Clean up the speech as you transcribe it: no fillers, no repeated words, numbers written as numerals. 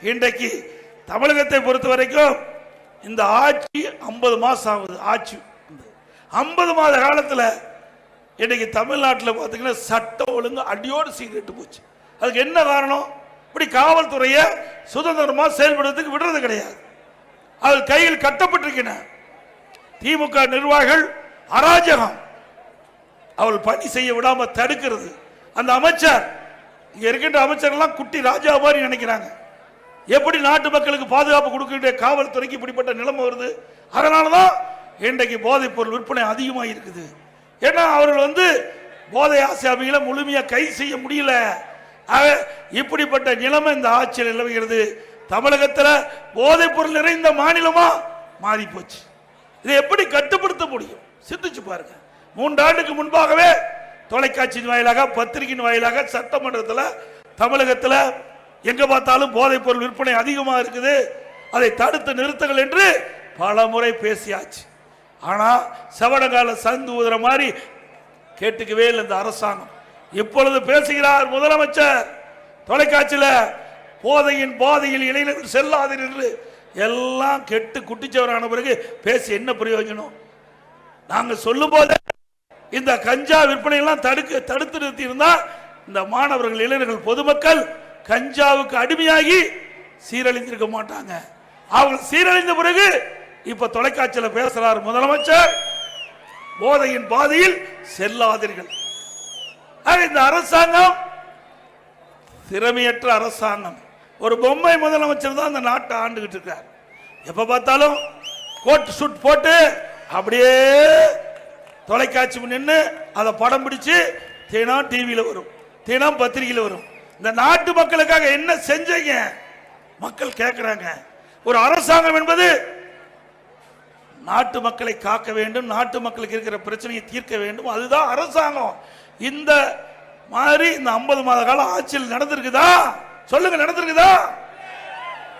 இன்றைக்கு தமிழகத்தை பொறுத்த வரைக்கும் இந்த ஆட்சி 50 மாசம் ஆகுது. ஆட்சி 50 மாத காலத்தில் இன்னைக்கு தமிழ்நாட்டில் பார்த்தீங்கன்னா சட்டம் ஒழுங்கு அடியோடு சீர்கெட்டு போச்சு. அதுக்கு என்ன காரணம்? இப்படி காவல்துறையை சுதந்திரமாக செயல்படுறதுக்கு விடுறது கிடையாது. அது கையில் கட்டப்பட்டிருக்கின திமுக நிர்வாகிகள் அராஜகம், அவள் பணி செய்ய விடாம தடுக்கிறது. அந்த அமைச்சர், இங்க இருக்கின்ற அமைச்சர்கள்லாம் குட்டி ராஜா மாதிரி நினைக்கிறாங்க. எப்படி நாட்டு மக்களுக்கு பாதுகாப்பு கொடுக்கின்ற காவல்துறைக்கு இப்படிப்பட்ட நிலைமை வருது? அதனாலதான் இன்றைக்கு போதைப் பொருள் விற்பனை அதிகமாக இருக்குது. ஏன்னா அவர்கள் போதை ஆசாமிகளை முழுமையா கைது செய்ய முடியல. இப்படிப்பட்ட நிலைமை இந்த ஆட்சியில் நிலவுகிறது. தமிழகத்தில் போதைப் பொருள் நிறைந்த மாநிலமா மாறி போச்சு. இதை எப்படி கட்டுப்படுத்த முடியும்? சிந்திச்சு பாருங்க. 3 ஆண்டுக்கு முன்பாகவே தொலைக்காட்சியின் வாயிலாக, பத்திரிகையின் வாயிலாக சட்டமன்றத்தில் தமிழகத்தில் எங்க பார்த்தாலும் போதைப் பொருள் விற்பனை அதிகமாக இருக்குது, அதை தடுத்து நிறுத்துங்கள் என்று பல முறை பேசியாச்சு. ஆனா செவடங்கால சந்து ஊதுற மாதிரி கேட்டுக்கவே இல்லை இந்த அரசாங்கம். இப்பொழுது பேசுகிறார் முதலமைச்சர் தொலைக்காட்சியில், போதையின் பாதையில் இளைஞர்கள் செல்லாதீர் என்று. எல்லாம் கெட்டு குட்டிச்சவரான பிறகு பேசி என்ன பிரயோஜனம்? நாங்க சொல்லும் போது இந்த கஞ்சா விற்பனை எல்லாம் தடுத்து நிறுத்தி இருந்தா இந்த மாணவர்கள், இளைஞர்கள், பொதுமக்கள் கஞ்சாவுக்கு அடிமையாகி சீரழிந்திருக்க மாட்டாங்க. அவங்க சீரழிந்த பிறகு இப்ப தொலைக்காட்சியில் பேசுறார் முதலமைச்சர், போதையின் பாதையில் செல்லாதீர்கள். இந்த அரசாங்கம் திறமையற்ற அரசாங்கம். ஒரு பொம்மை முதலமைச்சர் தான் இந்த நாட்டை ஆண்டுகிட்டு இருக்கார். எப்ப பார்த்தாலும் கோட் சூட் போட்டு அப்படியே தொலைக்காட்சி நின்று அதை படம் பிடிச்சு தினம் டிவியில் வரும், தினம் பத்திரிகையில் வரும். இந்த நாட்டு மக்களுக்காக என்ன செஞ்சீங்க? மக்கள் கேட்கிறாங்க. ஒரு அரசாங்கம் என்பது நாட்டு மக்களை காக்க வேண்டும், நாட்டு மக்களுக்கு இருக்கிற பிரச்சனையை தீர்க்க வேண்டும். அதுதான் அரசாங்கம். இந்த மாதிரி இந்த 50 மாத கால ஆட்சியில் நடந்திருக்குதா? சொல்லுங்க, நடந்திருக்குதா?